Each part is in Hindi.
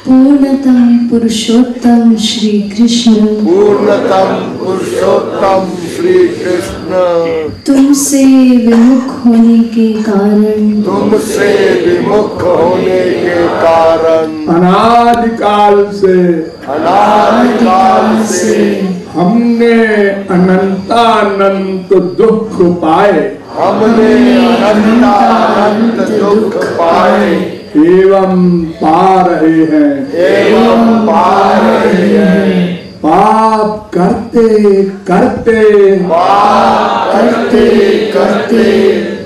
पूर्णतम पुरुषोत्तम श्री कृष्ण, पूर्णतम पुरुषोत्तम श्री कृष्ण, तुमसे विमुख होने के कारण, तुमसे विमुख होने के कारण, अनादिकाल से हमने अनंतानंत दुख पाए, हमने अनंतानंत दुख पाए एवं पा रहे हैं। पाप करते करते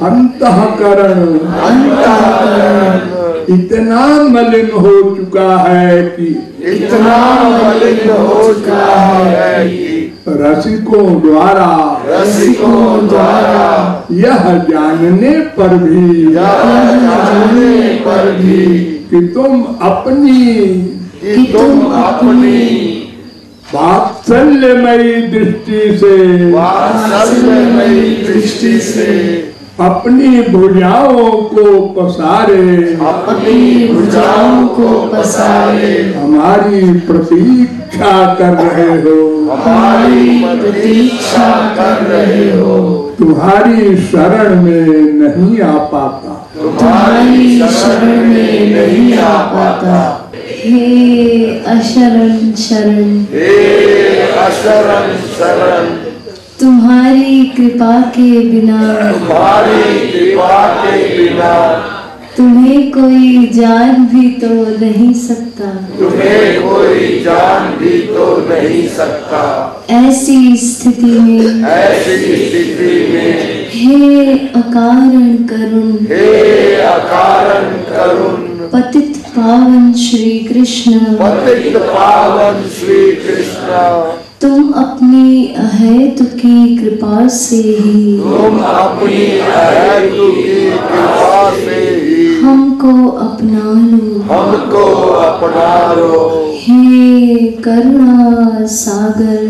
अंतःकरण इतना मलिन हो चुका है कि रसिकों द्वारा यह जानने पर भी कि तुम अपनी वात्सल्यमयी दृष्टि से अपनी भुजाओं को पसारे हमारी प्रतीक्षा कर रहे हो, तुम्हारी शरण में नहीं आ पाता। हे अशरण शरण, तुम्हारी कृपा के बिना तुम्हें कोई जान भी तो नहीं सकता। ऐसी स्थिति में हे अकारण करुण पतित पावन श्री कृष्ण, तुम अपनी अहेतुकी कृपा से ही हमको अपना लो। हे करुणा सागर,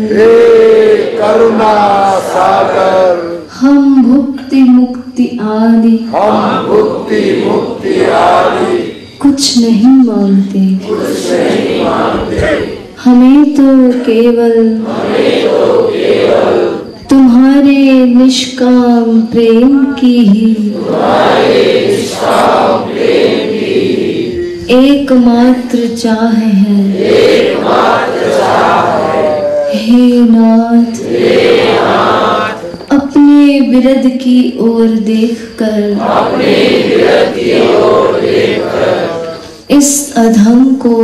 हम भुक्ति मुक्ति आदि कुछ नहीं मांगते। हमें तो केवल तुम्हारे निष्काम प्रेम की ही एकमात्र चाह है। हे नाथ, अपने बिरद की ओर देखकर इस अधम को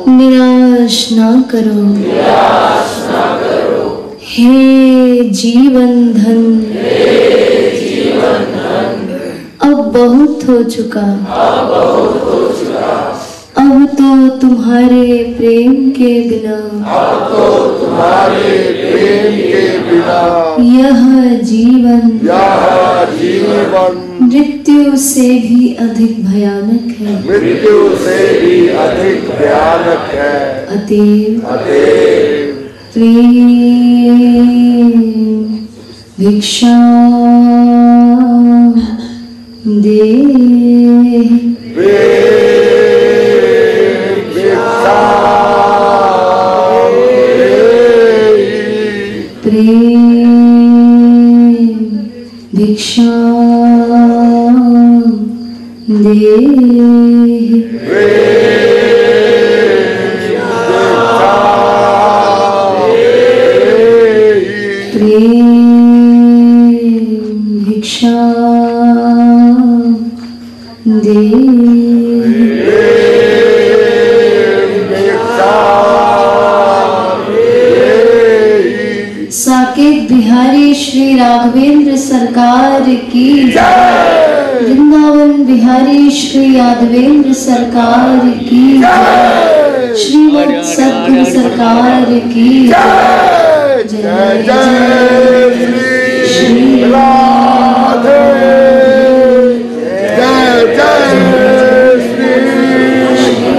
निराश ना करो। हे जीवन धन, अब बहुत हो चुका। अब तो तुम्हारे प्रेम के बिना यह जीवन मृत्यु से भी अधिक भयानक है। अतएव प्रेम भिक्षा दे। भिक्षा दे। प्रेम भिक्षा दे। साकेत बिहारी श्री राघवेंद्र सरकार की जय। वृंदावन बिहारी श्री यादवेंद्र सरकार की जय। श्रीमद सद्गुरु सरकार की जय। जय जय श्री राधे, जय जय श्री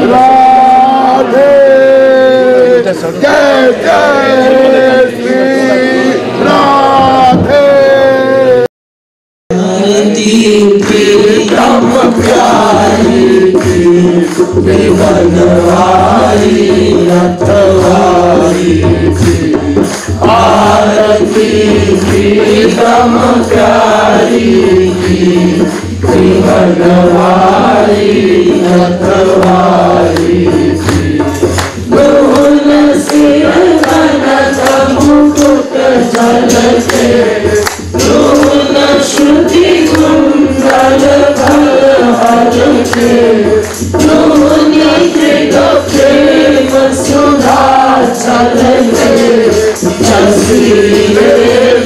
राधे, जय जय श्री राधे। ब्रह्म प्यारी बनवारी रखवारी की आरती प्रीतम प्यारी की बनवारी रखवारी की दोन सिर कनक मुकुट झलके दोन श्रुति कुंडल भर के दोनी त्रिगोप्ते वसुधा चलके जसीरे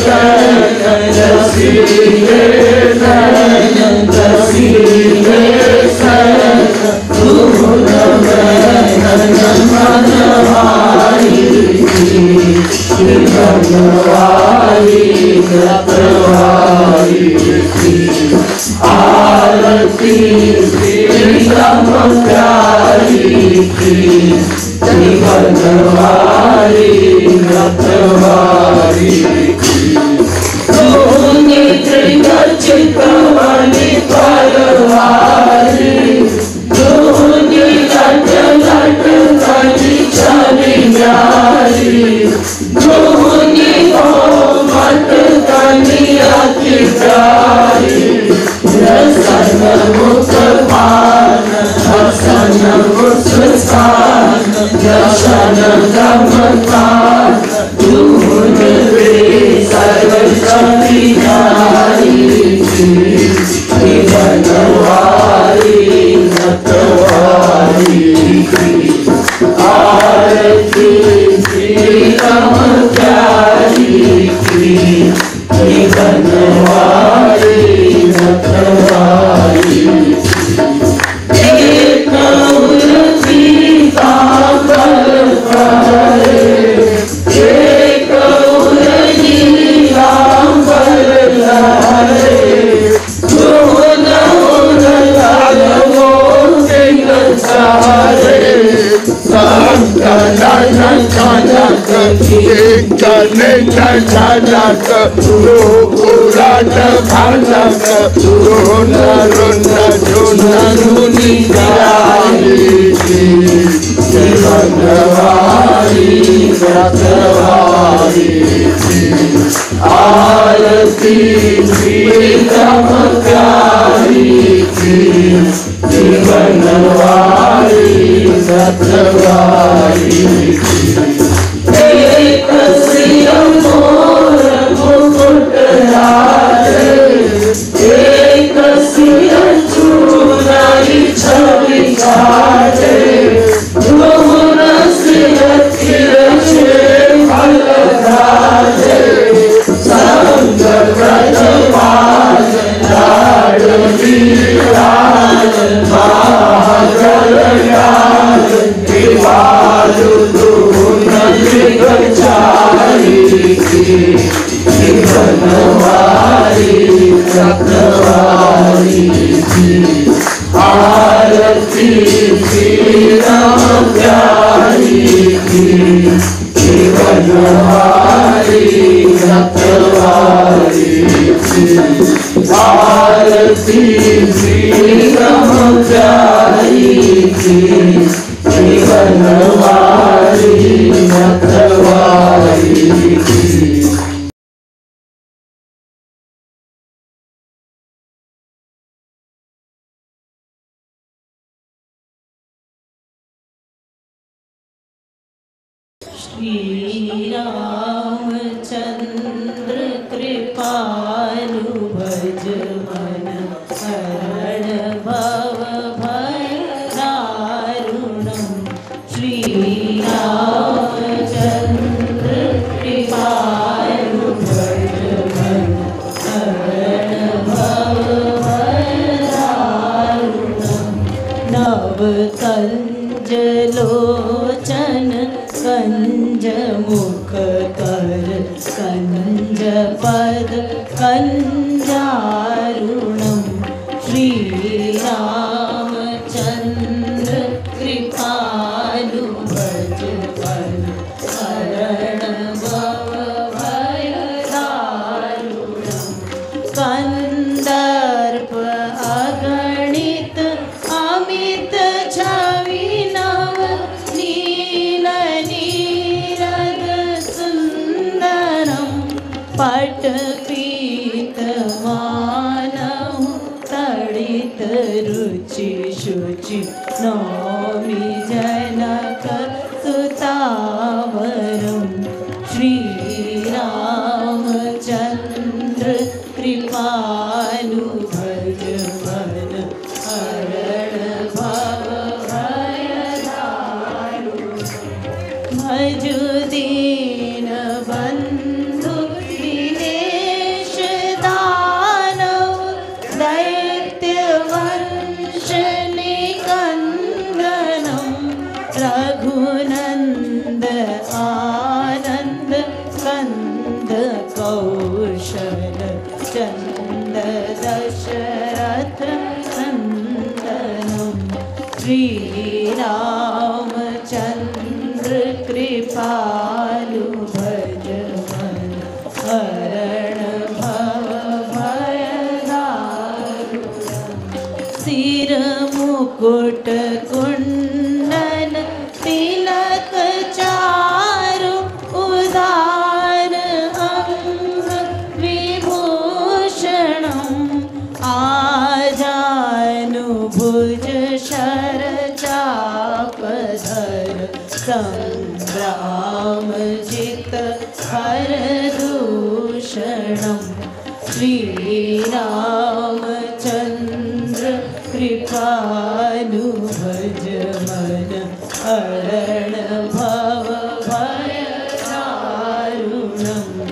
नयन जसीरे नयन जसीरे नयन धूल नयन मनवारी बनवारी रखवारी की आरती प्रीतम प्यारी की बनवारी रखवारी की दोनी त्रिगर्जित वाली परवारी दोनी लट लट कली चली न्यारी दोनी मत कली अति प्यारी रसन मुख पान हसन मुस्कान दर्शन गमकान दून वे सर्व सविधारी बनवारी रखवारी की आरती प्रीतम प्यारी की बनवारी रखवारी एक उर्वी कांबर करे एक उर्वी कांबर लहरे दोन लाल मोटे सारे जनक उलट भनक रोन रोन झुनी बनवारी रखवारी आरती प्रीतम प्यारी की बनवारी रखवारी एक सिर मोर मुकुट लाले एक सिर चूड़ाई छवि काले दोन सिर तिरछे फल डाले संग ब्रज पाल लाडली लाल महाजल लाल दिवालु दून त्रिगर्चारी की बनवारी रखवारी की आरती प्रीतम प्यारी की बनवारी रखवारी की आरती प्रीतम प्यारी की बनवारी रखवारी की श्री रामचंद्र कृपालु भज मन हरण भव भय दारुणम् श्री रामचंद्र कृपालु भज मन हरण भव भय दारुणम् नव कंज लोचन कंज मुख कर कंज पद कंजारुणम् श्री रामचंद्र कृपालु भज मन हरण भव भय दारुणम् कंदर्प अगणित अमित छवि शुचि शुचि नौमि जनक सुतावरं श्रीरामचन्द्र कृपालु भज मन हरण भव भयदारु भज दीन बंधु दिनेश दानव दैत्य वंश निकंदनम रघुनंद आनंद कंद कौशल चंद दशरथ नंदनम श्रीरामचंद्र कृपालु भज मन हरण भव भयदारु सिर मुकुट कुंडल तिलक चारु उदार अंग विभूषणम आजानुभुज शर चापधर संग्राम जित हर दूषणम श्रीरामचंद्र कृपालु भज मन हरण भव भयदारुणम्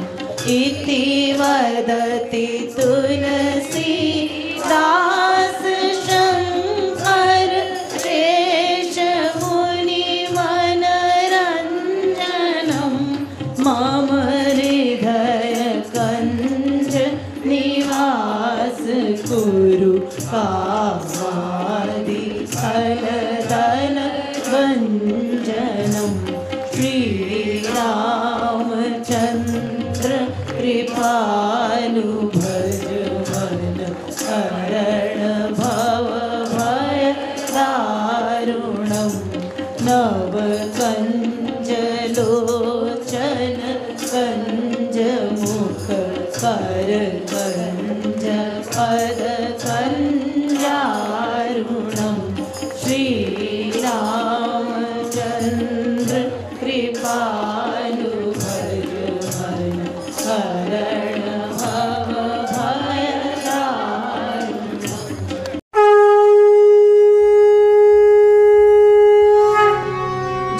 इति वदति तुलसीदास शंकर शेष मुनि मनरंजनम मम हृदय कंज निवास कुरु कामादि फलदल भंजनम श्रीरामचंद्र कृपालु भज मन हरण भव भयदारुणम् नव कंजलोचन कंज मुख कर कंज पद कंजारुणम् श्रीरामचंद्र कृपालु भज मन हरण भव भयदारुणम्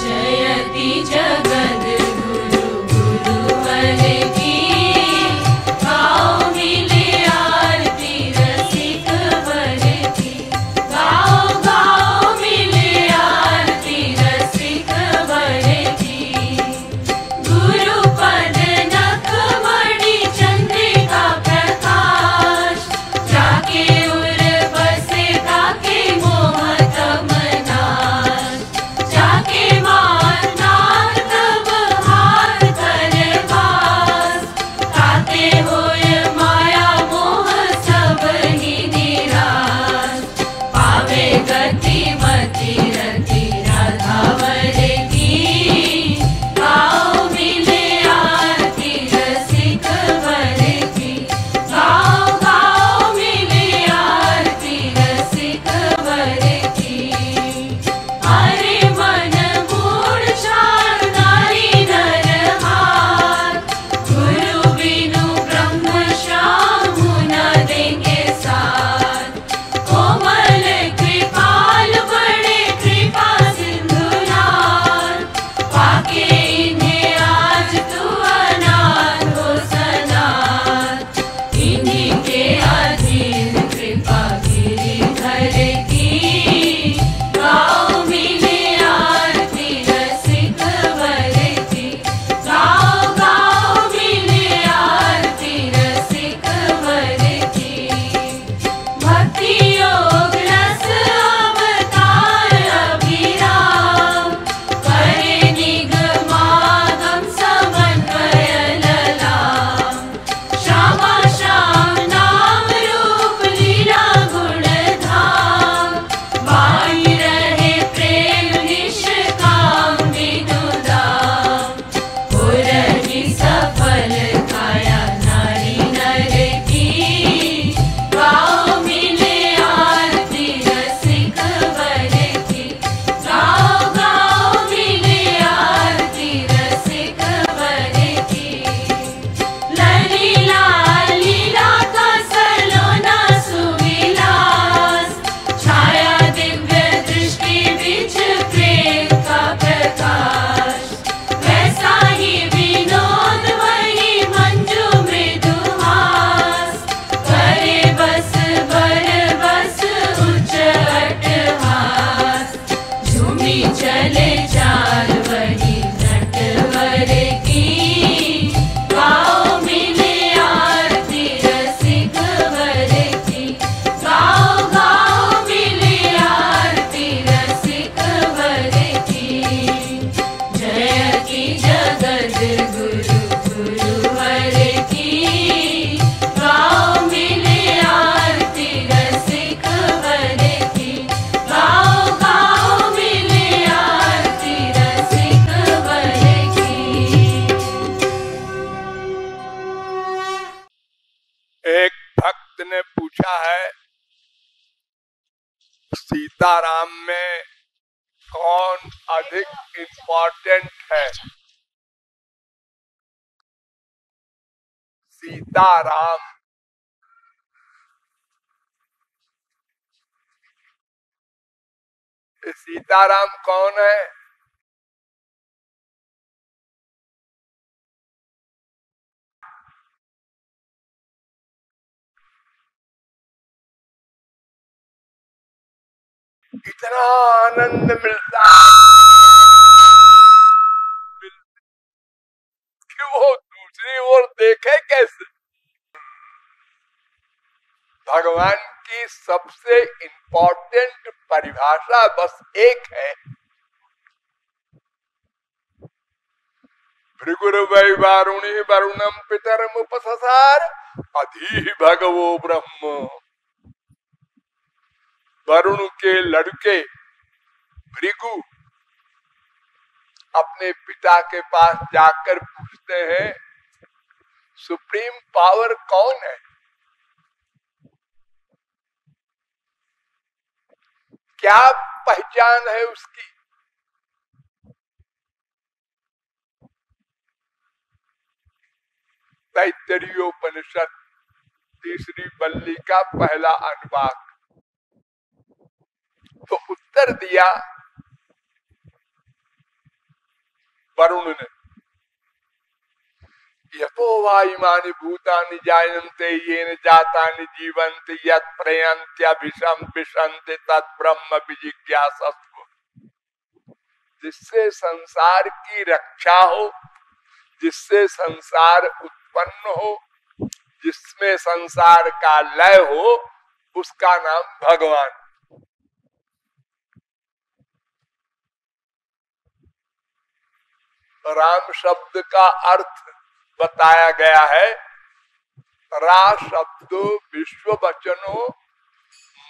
जयति जगद गुरु गुरुवर की गाओ मिले आरती रसिक वर की गाओ गाओ मिले आरती झूमी चले चार वही नटवर की गाओ मिले आरती रसिक वर की गाओ गाओ मिले आरती रसिक वर की जयति जगद गुरु गुरुवर की गाओ मिले आरती रसिक वर की गाओ गाओ मिले आरती रसिक वर की। एक भक्त ने पूछा है, सीताराम में कौन अधिक इम्पोर्टेंट है? सीताराम। सीताराम कौन है? इतना आनंद मिलता है कि वो दूसरी ओर देखे कैसे। भगवान की सबसे इम्पोर्टेंट परिभाषा बस एक है, भृगुर्वै वारुणी वरुणम पितरमुपससार अधीः भगवो ब्रह्म। वरुण के लड़के भृगु अपने पिता के पास जाकर पूछते हैं, सुप्रीम पावर कौन है? क्या पहचान है उसकी? तैत्तरीयोपनिषद तीसरी बल्ली का पहला अनुवाक। तो उत्तर दिया वरुण ने, यतो वा इमानि भूतानि जायन्ते येन जातानि जीवन्ति यत् प्रयन्त्यभिसंविशन्ति तत् ब्रह्म विजिज्ञासस्व। जिससे संसार की रक्षा हो, जिससे संसार उत्पन्न हो, जिसमें संसार का लय हो, उसका नाम भगवान। राम शब्द का अर्थ बताया गया है, रा शब्दो विश्व वचनो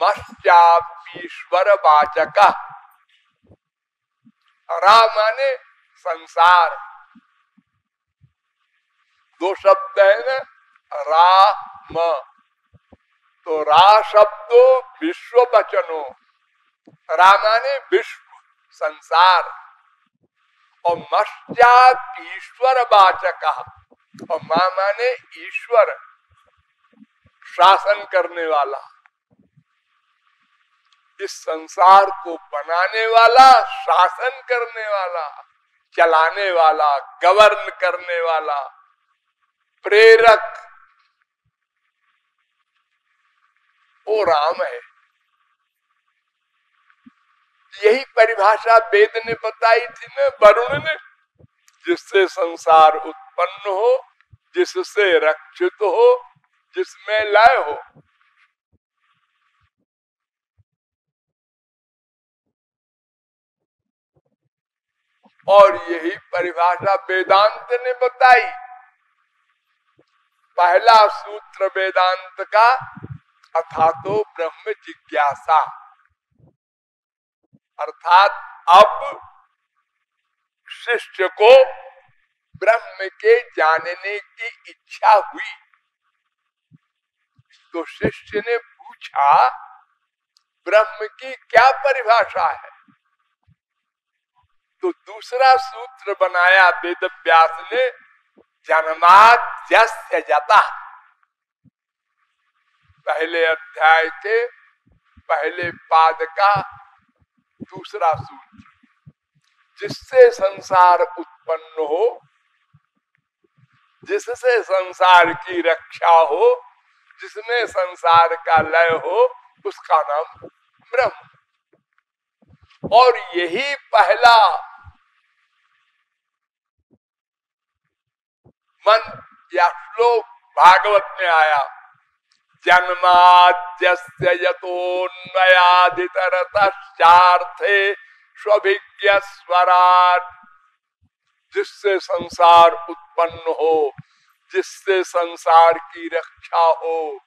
मश्चापीश्वर वाचका। रा माने संसार, दो शब्द है ना, रा म। तो रा शब्दो विश्व वचनो, रा माने विश्व संसार, और मश्चात ईश्वर वाचका, और मां माने ईश्वर शासन करने वाला। इस संसार को बनाने वाला, शासन करने वाला, चलाने वाला, गवर्न करने वाला, प्रेरक, वो राम है। यही परिभाषा वेद ने बताई थी ना वरुण ने, जिससे संसार उत्पन्न हो, जिससे रक्षित हो, जिसमें लय हो। और यही परिभाषा वेदांत ने बताई। पहला सूत्र वेदांत का, अथातो ब्रह्म जिज्ञासा, अर्थात अब शिष्य को ब्रह्म के जानने की इच्छा हुई, तो शिष्य ने पूछा ब्रह्म की क्या परिभाषा है। तो दूसरा सूत्र बनाया वेद व्यास ने, जन्माद्यस्य जतः। पहले अध्याय के पहले पाद का दूसरा सूत्र, जिससे संसार उत्पन्न हो, जिससे संसार की रक्षा हो, जिसमें संसार का लय हो, उसका नाम ब्रह्म। और यही पहला मंत्र या श्लोक भागवत में आया, जन्माद्यस्य यतोन्मयादितरतश्चार्थे स्वभिज्ञ स्वराट, जिससे संसार उत्पन्न हो, जिससे संसार की रक्षा हो,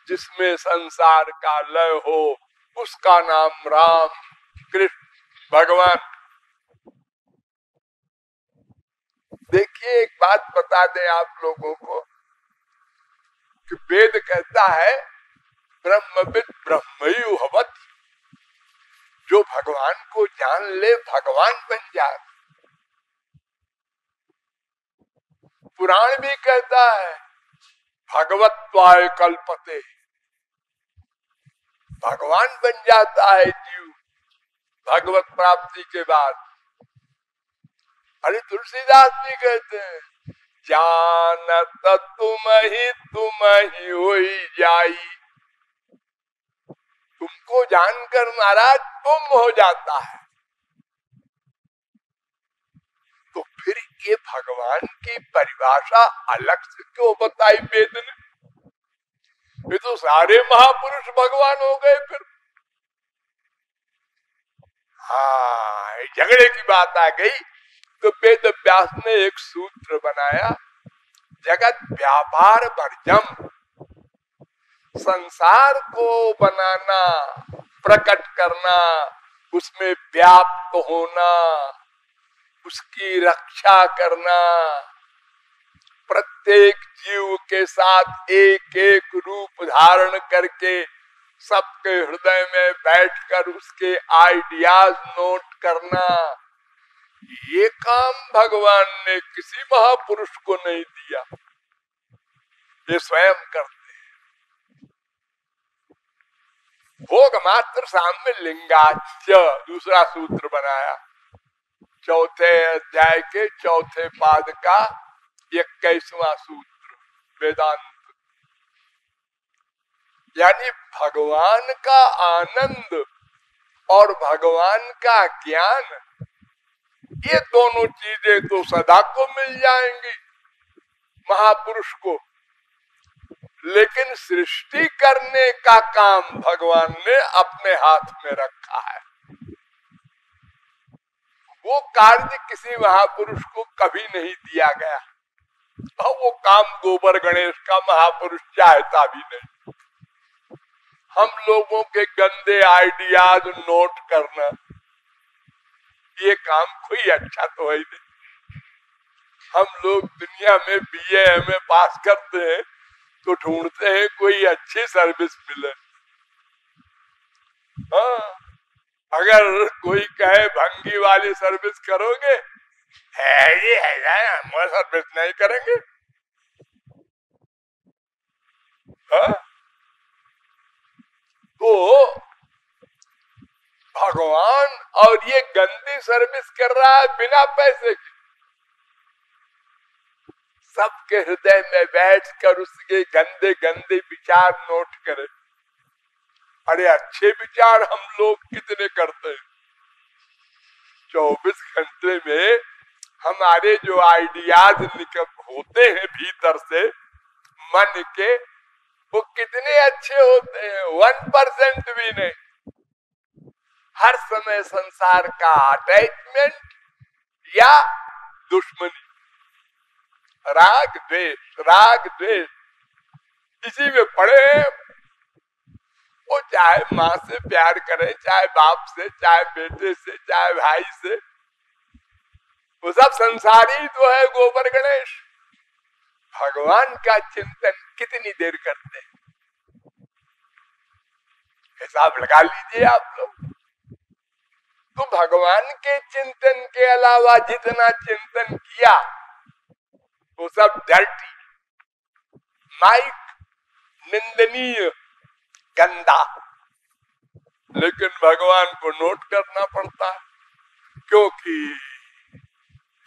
जिसमें संसार का लय हो, उसका नाम राम कृष्ण भगवान। देखिए एक बात बता दें आप लोगों को कि वेद कहता है ब्रह्मविद ब्रह्मयुहवत, जो भगवान को जान ले भगवान बन जाए। पुराण भी कहता है भगवत्वाय कल्पते, भगवान बन जाता है जीव भगवत प्राप्ति के बाद। अरे तुलसीदास भी कहते हैं जानत तुम ही होई जाई, तुमको जानकर महाराज तुम हो जाता है। तो फिर ये भगवान की परिभाषा अलग से क्यों बताई वेद ने? ये तो सारे महापुरुष भगवान हो गए फिर। हाँ, झगड़े की बात आ गई तो वेद व्यास ने एक सूत्र बनाया, जगत व्यापार वर्जम, संसार को बनाना, प्रकट करना, उसमें व्याप्त होना, उसकी रक्षा करना, प्रत्येक जीव के साथ एक एक रूप धारण करके सबके हृदय में बैठकर उसके आइडियाज नोट करना, ये काम भगवान ने किसी महापुरुष को नहीं दिया, ये स्वयं करते हैं। भोग मात्र साम्य लिंगाच्य दूसरा सूत्र बनाया, चौथे अध्याय के चौथे पाद का 21वां सूत्र वेदांत। यानी भगवान का आनंद और भगवान का ज्ञान, ये दोनों चीजें तो सदा को मिल जाएंगी महापुरुष को, लेकिन सृष्टि करने का काम भगवान ने अपने हाथ में रखा है। वो कार्य किसी महापुरुष को कभी नहीं दिया गया, और वो काम गोबर गणेश का महापुरुष चाहता भी नहीं। हम लोगों के गंदे आइडियाज नोट करना, ये काम कोई अच्छा तो है नहीं। हम लोग दुनिया में BA MA पास करते हैं तो ढूंढते हैं कोई अच्छी सर्विस मिले। हाँ, अगर कोई कहे भंगी वाली सर्विस करोगे, है ये है, हम सर्विस नहीं करेंगे। हाँ? तो भगवान और ये गंदी सर्विस कर रहा है बिना पैसे की, सबके हृदय में बैठकर उसके गंदे गंदे विचार नोट करे। अरे अच्छे विचार हम लोग कितने करते हैं, 24 घंटे में हमारे जो आइडियाज होते हैं भीतर से मन के, वो कितने अच्छे होते हैं, 1% भी नहीं। हर समय संसार का अटैचमेंट या दुश्मनी, राग द्वेष इसी में पड़े हैं। वो चाहे माँ से प्यार करे, चाहे बाप से, चाहे बेटे से, चाहे भाई से, वो सब संसारी तो है गोबर गणेश। भगवान का चिंतन कितनी देर करते हैं, हिसाब लगा लीजिए आप लोग। तो भगवान के चिंतन के अलावा जितना चिंतन किया वो सब डर्टी, माइक, निंदनीय, गंदा। लेकिन भगवान को नोट करना पड़ता है, क्योंकि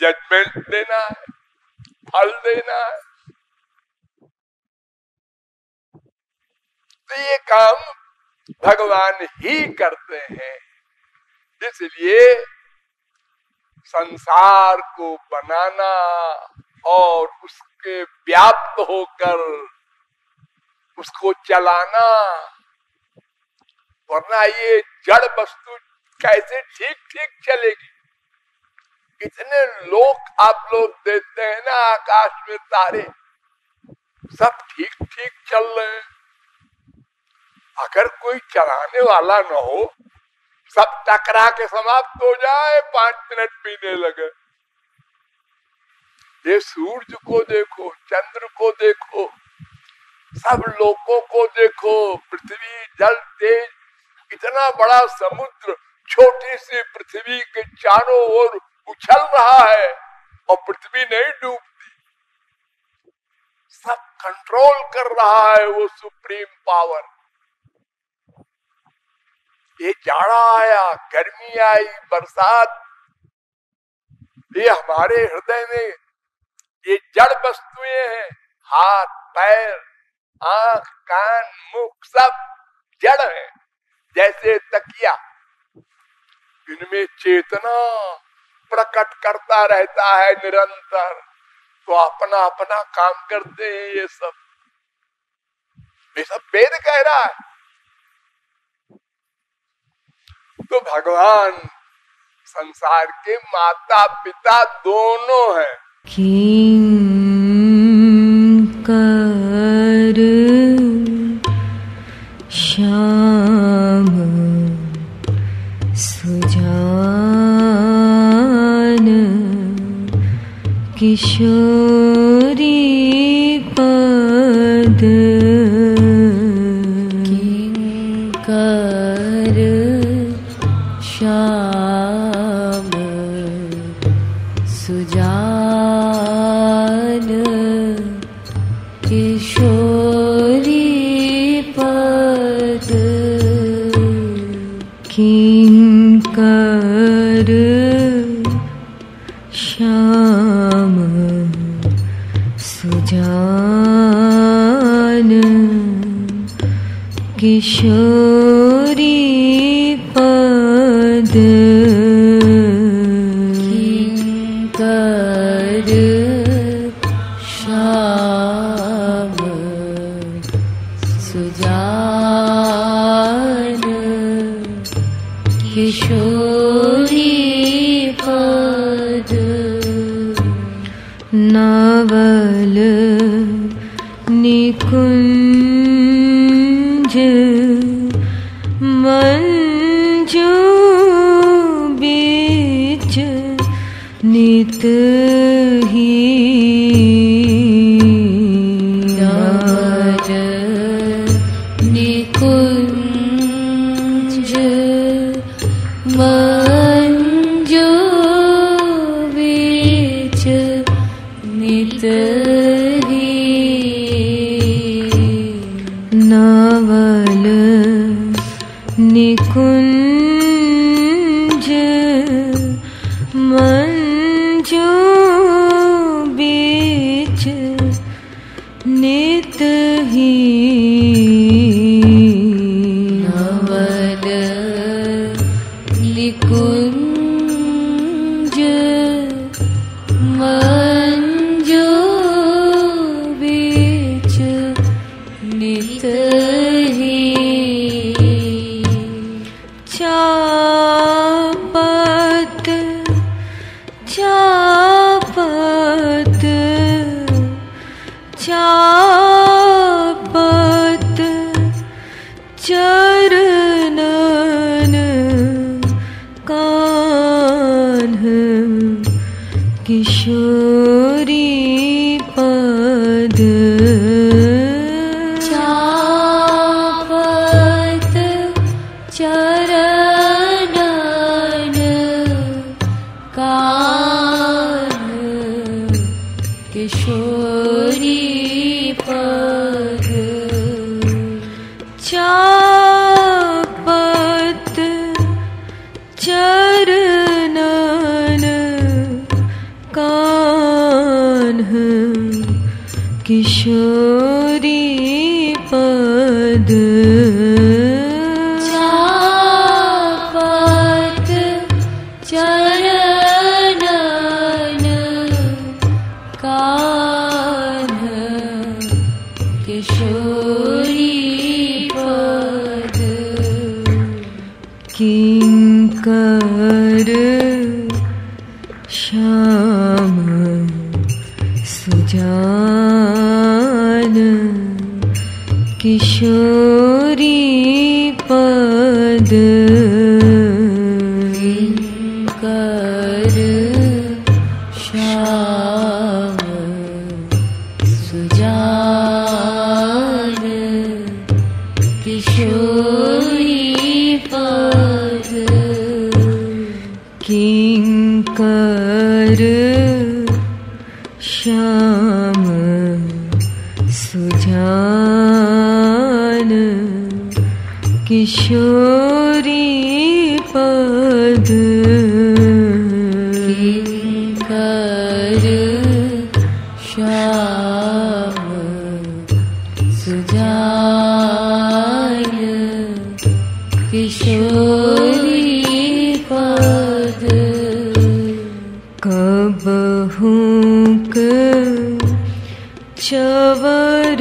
जजमेंट देना है, फल देना है। तो ये काम भगवान ही करते हैं। इसलिए संसार को बनाना और उसके व्याप्त होकर उसको चलाना, वरना ये जड़ वस्तु कैसे ठीक ठीक चलेगी। इतने लोग आप लोग देखते हैं ना आकाश में तारे, सब ठीक ठीक चल रहे हैं। अगर कोई चलाने वाला न हो, सब टकरा के समाप्त हो जाए, 5 मिनट पीने लगे। ये सूरज को देखो, चंद्र को देखो, सब लोगों को देखो, पृथ्वी, जल, तेज, इतना बड़ा समुद्र छोटी सी पृथ्वी के चारों ओर उछल रहा है और पृथ्वी नहीं डूबती। सब कंट्रोल कर रहा है वो सुप्रीम पावर। ये जाड़ा आया, गर्मी आई, बरसात, ये हमारे हृदय में ये जड़ वस्तुएं हैं। हाथ, पैर, आंख, कान, मुख सब जड़ है। जैसे तकिया, इनमें चेतना प्रकट करता रहता है निरंतर, तो अपना अपना काम करते हैं। ये सब वेद कह रहा है। तो भगवान संसार के माता पिता दोनों हैं। किंकर श्याम सुजान किशोरी पद, किंकर श्याम सुजान किशोरी पद, किंकर श्याम सुजान किशोरी पद, किंकर श्याम सुजान किशोरी पद, नवल निकुंज मंजू बीच नित ही, नवल निकुंज मंजू बीच नित ही, नवल निकुंज मंजू बीच नित ही, नवल निकुंज मंजू बीच नित ही, चापत चापत चापत चरणन कान्ह किशोरी पद, चापत चरणन कान्ह किशोरी पद, चापत चरणन कान्ह किशोरी पद, चापत चरणन कान्ह किशोरी पद किंकर श्याम सुजान किशोरी पद किंकर श्याम सुजान किशोरी पद किंकर श्याम सुजान किशोरी पद किंकर श्याम सुजान किशोरी पद कबहुक चवर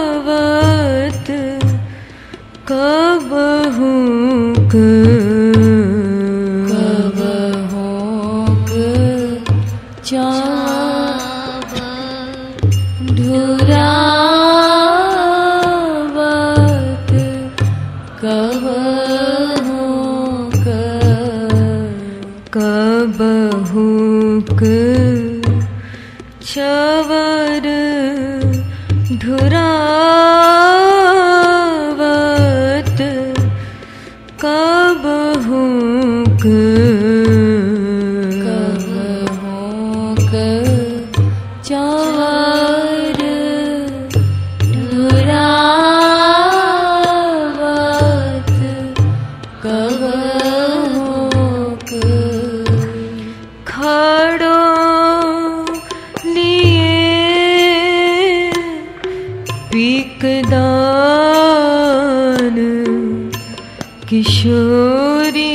धुरावत कबहुक चावर धुरावत कबहुक चवर धुरावत कबहुक चवर धुरावत कबहुक खड़ो लिए पीकदान किशोरी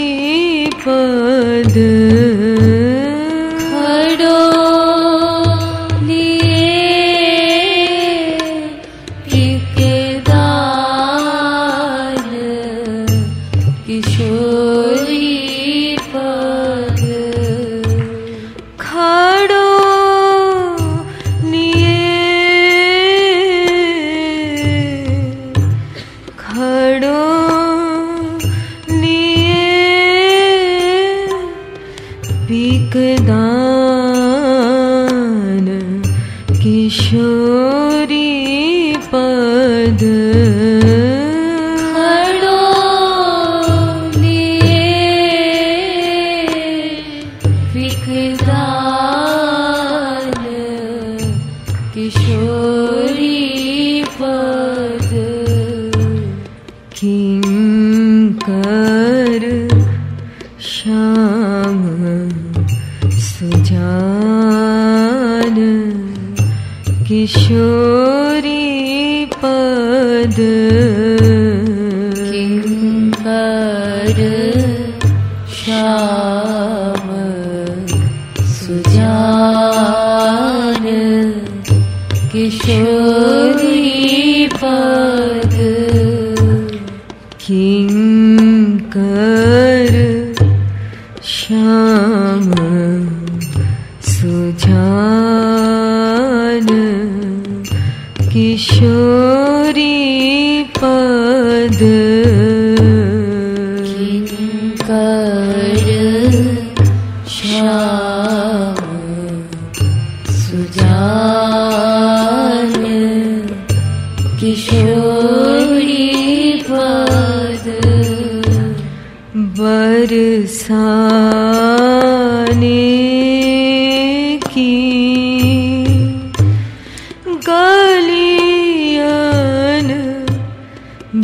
पद खड़ो लिए पीकदान किशोरी पद खड़ो पीकदान किशोरी पद खड़ो लिए पीकदान किशोरी पद किंकर श्याम सुजान किशोरी पद किंकर श्याम सुजान किशोरी पद किंकर श्याम सुजान किशोरी पद किंकर श्याम सुजान किशोरी पद बरसाने की गलियन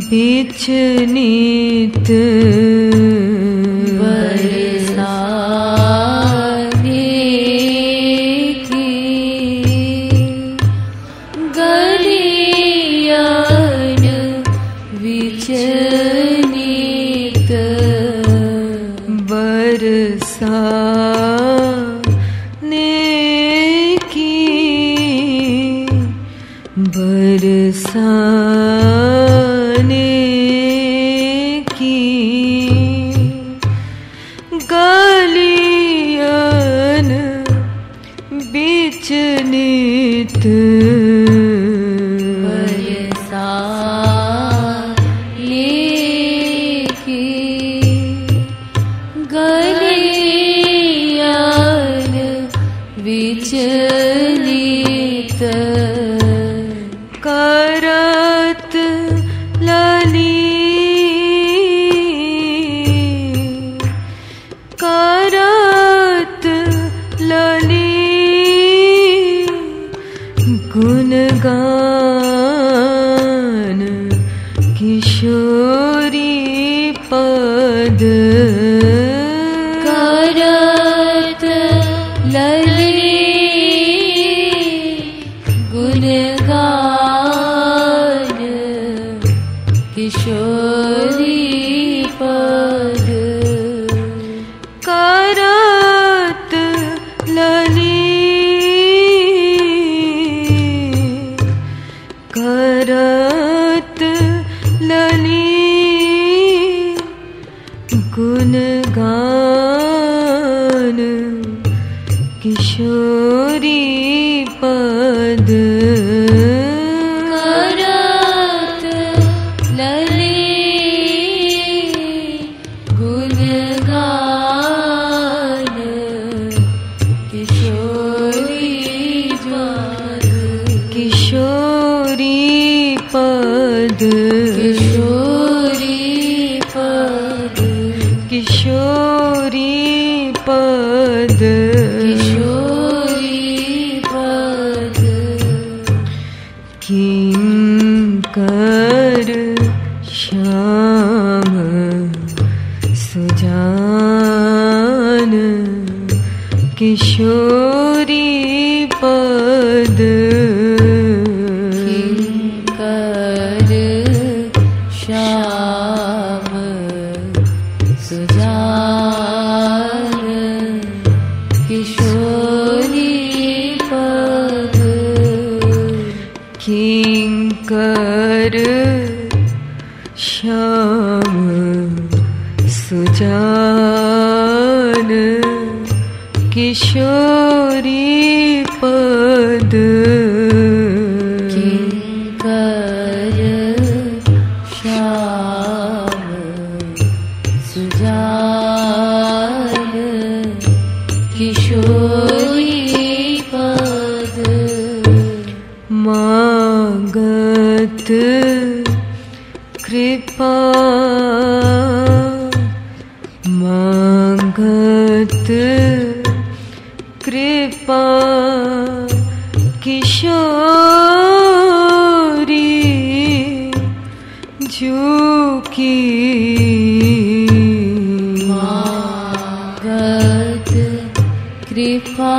बिच नित बरसाने की गलियन बिच नित बरसाने की बरसाने की गलियन बीच नित विचलित करत लली गुणगान किशोरी पद करत लली गुणगान किशोरी पद करत लली करत लली गुणगान किशोरी पद करत लली गुणगान किशोरी पद किशोरी पद किशोरी पद किशोरी पद किंकर श्याम सुजान किशोरी पद किंकर श्याम सुजान किशोरी पद किंकर श्याम सुजान किशोरी पद किंकर श्याम सुजान किशोरी पद मांगत कृपा मांगत कृपा किशोरी झुकी मांगत कृपा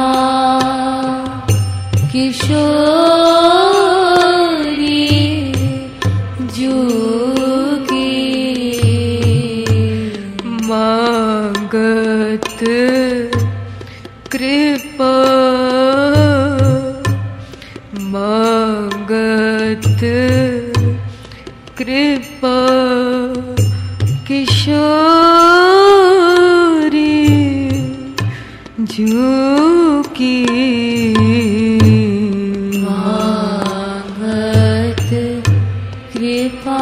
किशोरी झुकी मांगत कृपा मांगत कृपा किशोरी झुकी मांगत कृपा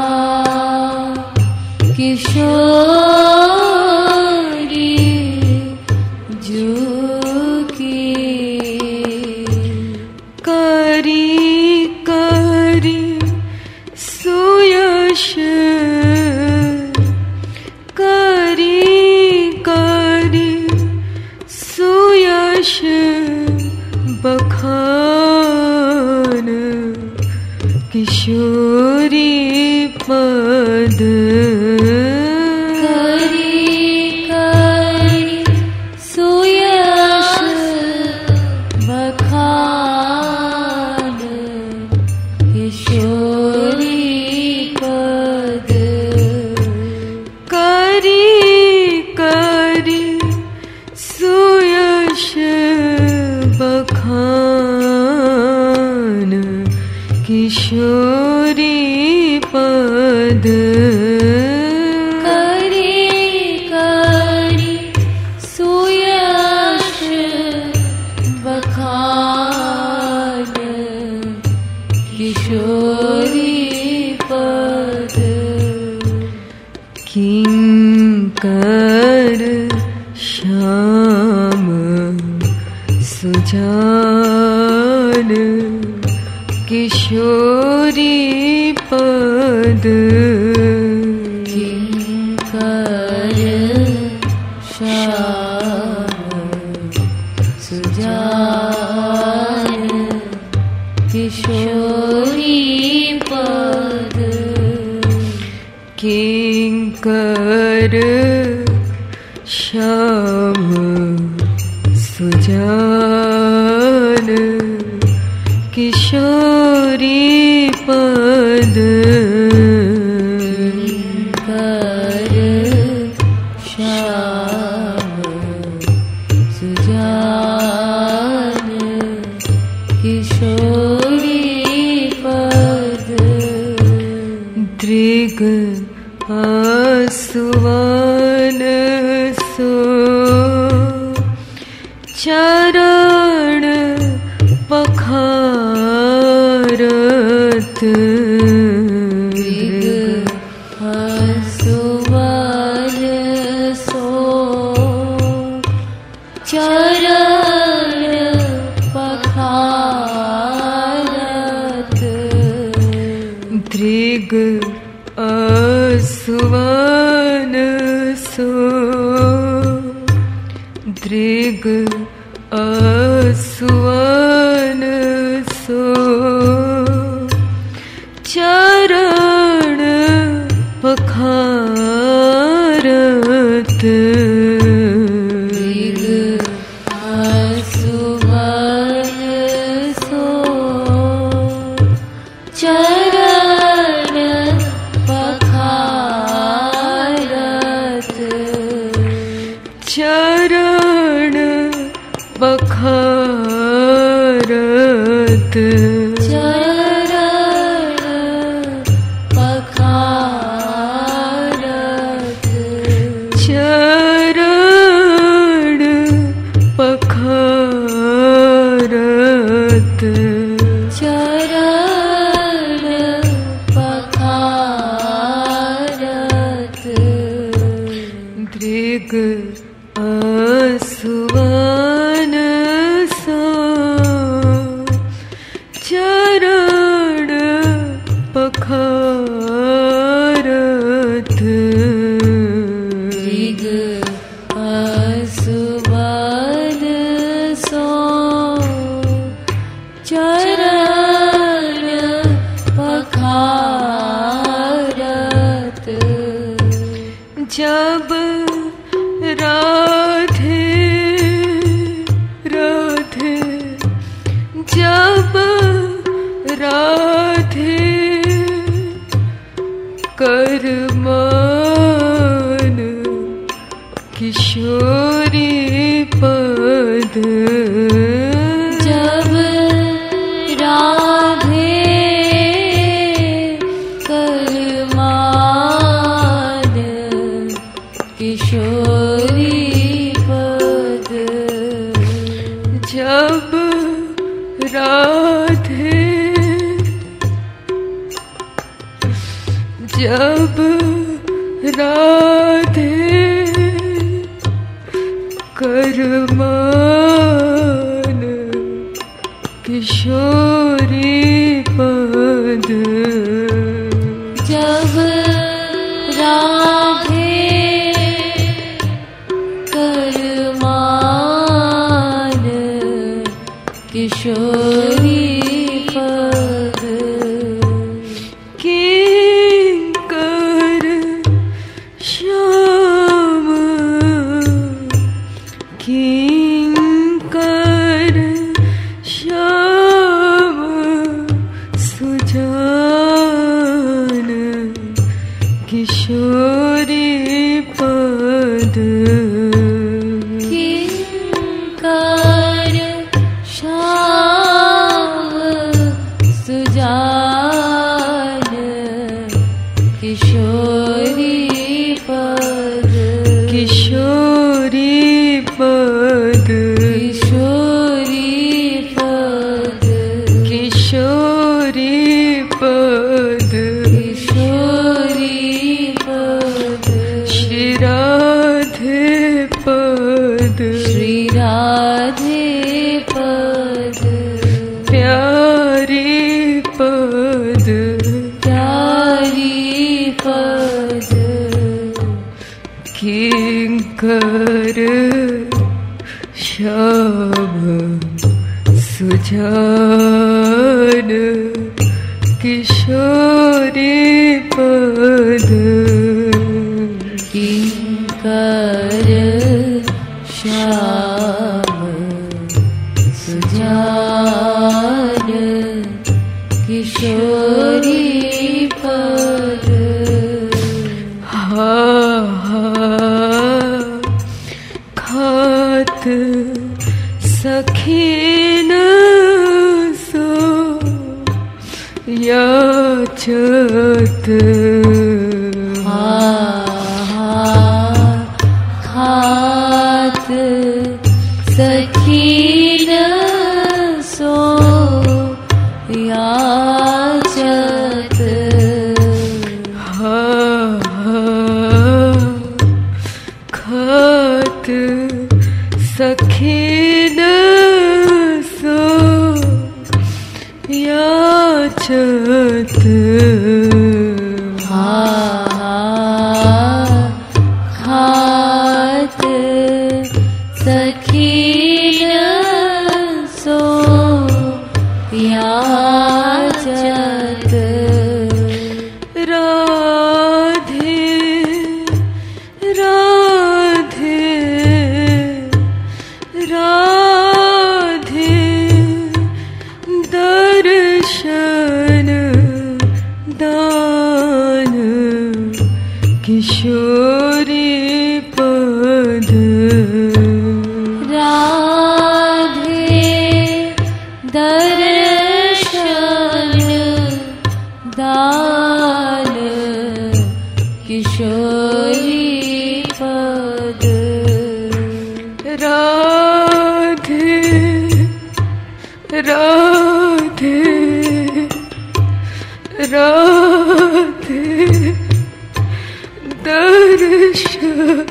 किशोरी झुकी करी करी सुयश करी करी सुयश बखान किशोरी पद करी करी सुयश बखान किशोरी पद करी करी किंकर श्याम सुजान किशोरी पद किंकर श्याम सुजान किशोरी पद किंकर श्याम सुजान किशोरी पद किंकर श्याम सुजान किशोरी पद दृग आसुवान सो चरण पखारत दृग आसुवान सो चरण पखारत दृग आसुवान सो दृग आसुवान सो चरण पखारत दृग आसुवान सो चरण पखारत चरण पखारत चरण पखारत चरण पखारत चरण पखारत दृग आसुवान सो चरण पखारत दृग आसुवान सो चरण पखारत जब राधे राधे जब राधे करमान किशोरी पद जब राधे करमान किशोरी पद जब राधे जब राधे करमान किशोरी पद जब राधे करमान किशोरी पद किंकर श्याम किंकर श्याम सुजान किशोरी पद किंकर श्याम सुजान किशोरी पद किशोरी पद किशोरी पद किशोरी पद किशोरी पद किंकर श्याम सुजान किशोरी पद किंकर श्याम सुजान किशोरी पद हा खात सखीन सो याचत खात सखीन सो याचत खात सखीन सो याचत खात सखीन सो याचत राधे राधे राधे दर्शन दान किशोरी पद राधे दर्शन दान किशोरी पद राधे राधे राधे दर्शन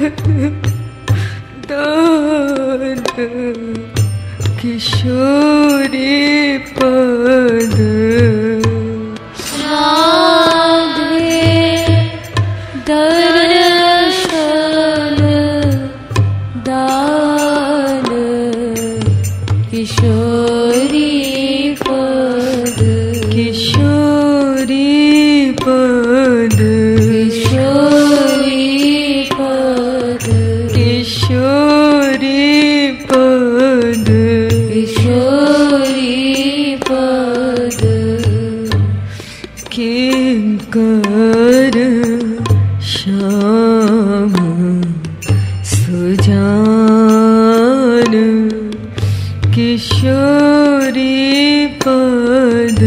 दान किशोरी पद राधे दर्शन दान किशोरी पद किशोरी पद किशोरी पद किशोरी पद किशोरी पद किंकर श्याम सुजान किशोरी पद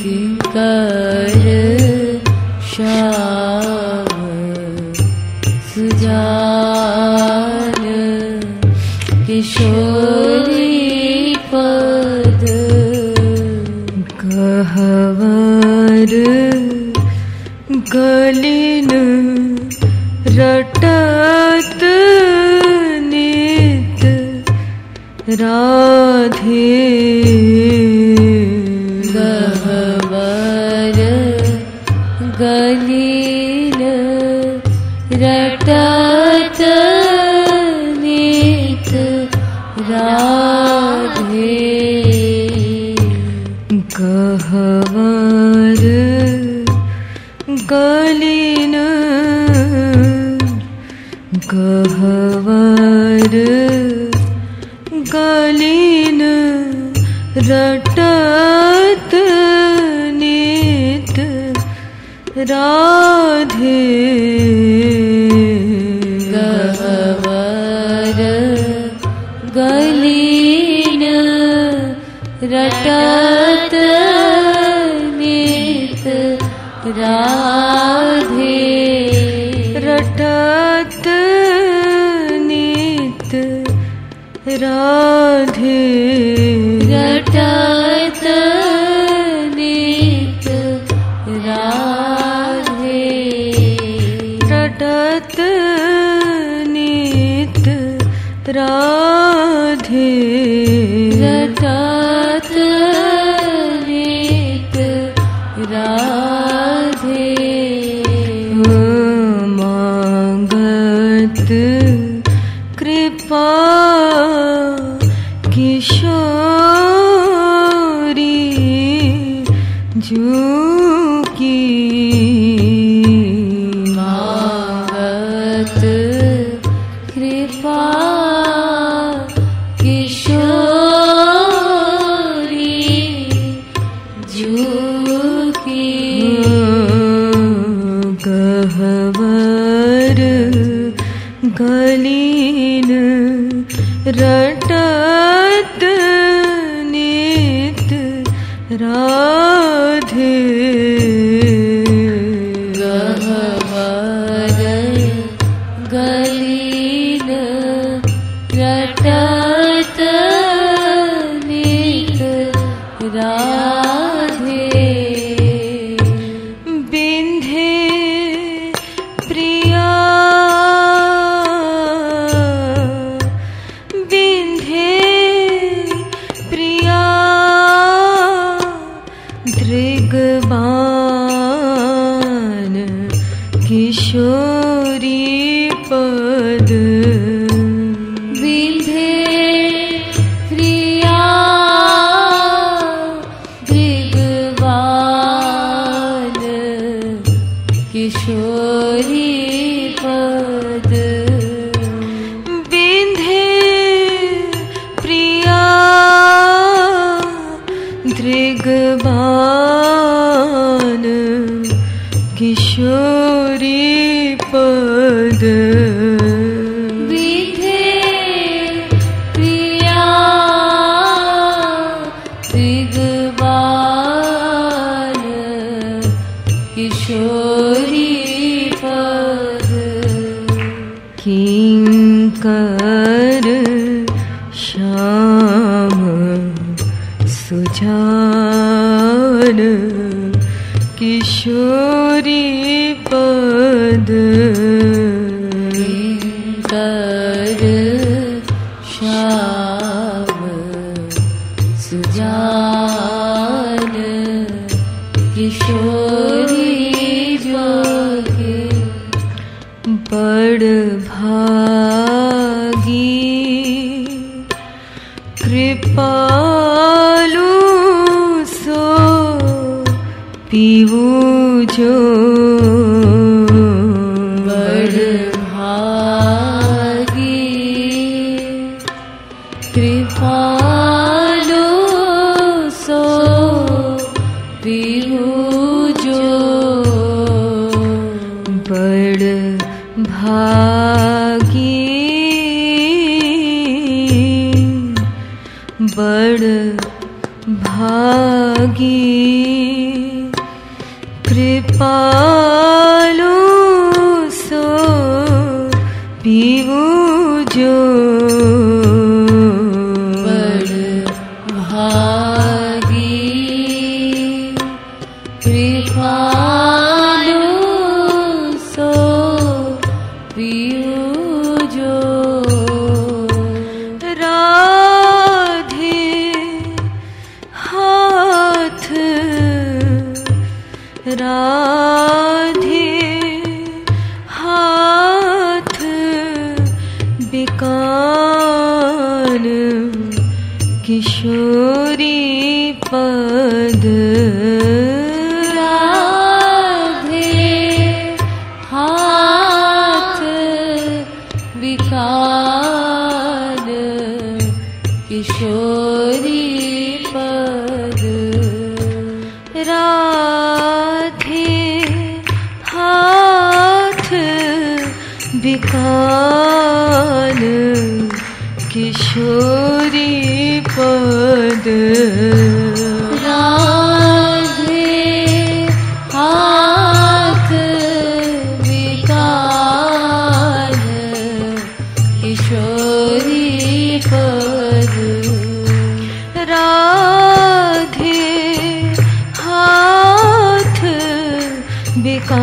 किंकर श्याम सुजान किशोरी पद कहवर गलिन रटत नित राधे गहवर गलील रटत नित राधे कहवर गलिन कहवर गलिन रटत नित राधे गहवर गलीन रटत नित राधे रटत नित राधे रटत नित राधे रटत नित राधे रटत नित राधे कृपा किशोरी जू की मागत कृपा किशोरी जू की गहवर गलीन रटत नित राधे गहवर गलीन रटत नित राधे बिंधे प्रिया बिंधे प्रिया दृग्बान किशोरी पद विंधे प्रिया दृग्बान किशोरी पद बिंधे प्रिया दृग्बान किशोरी पद विंधे प्रिया दृग्बान किशोरी पद किंकर श्याम सुजान किशोरी पद कर श्याम सुजान किशोरी जोगे बड़ भागी कृपालु सो पीवू जो बड़ भागी कृपालु सो पीहू जो बड़ भागी बड़ भागी कृपालु सो पीवू जो बड़ भागी कृपालु सो पीहू जो राधे हाथ राधे हाथ बिकान किशोरी पद राधे हाथ विकान किशोरी पद राधे हाथ बिकान किशोरी पद राधे हाथ विकान किशोरी पद राधे हाथ बिकान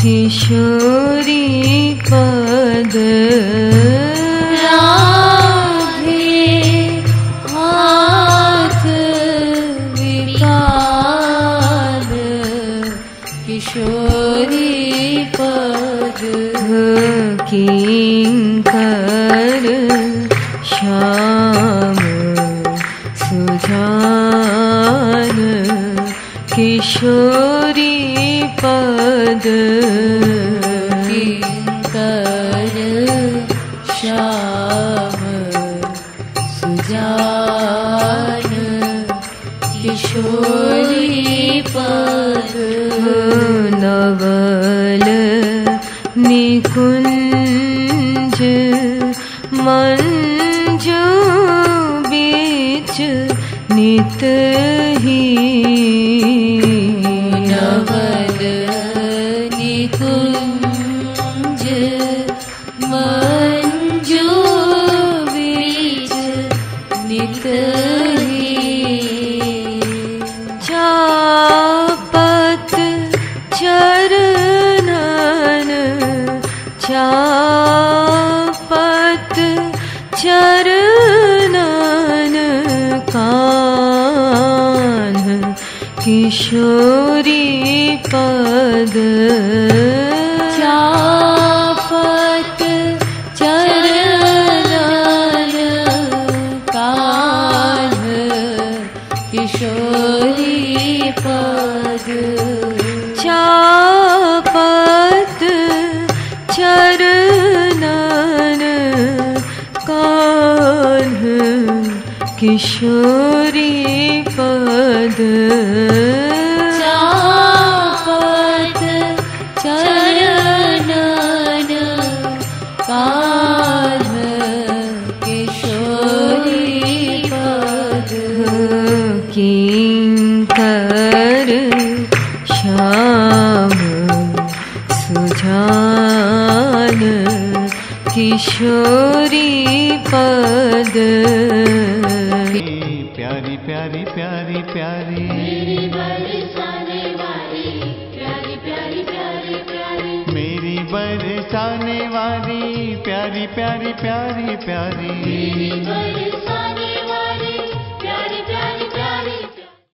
किशोरी पद राधे हाथ विकान किशोरी किशोरी पद किंकर श्याम सुजान किशोरी पद किंकर श्याम सुजान किशोरी पद नवल निकुंज मंजू बीच नित ही नवल निकुंज मंजू बीच नित ही चापत चरणन चापत चरणन कान किशोरी पद चापत चरणन कान किशोरी पद चापत चरणन कान्ह किशोरी पद चापत चरणन कान्ह किशोरी पद किंकर श्याम सुजान किशोरी पद प्यारी प्यारी प्यारी प्यारी मेरी बरसाने वाली प्यारी प्यारी प्यारी प्यारी मेरी बरसाने वाली प्यारी प्यारी प्यारी प्यारी मेरी बरसाने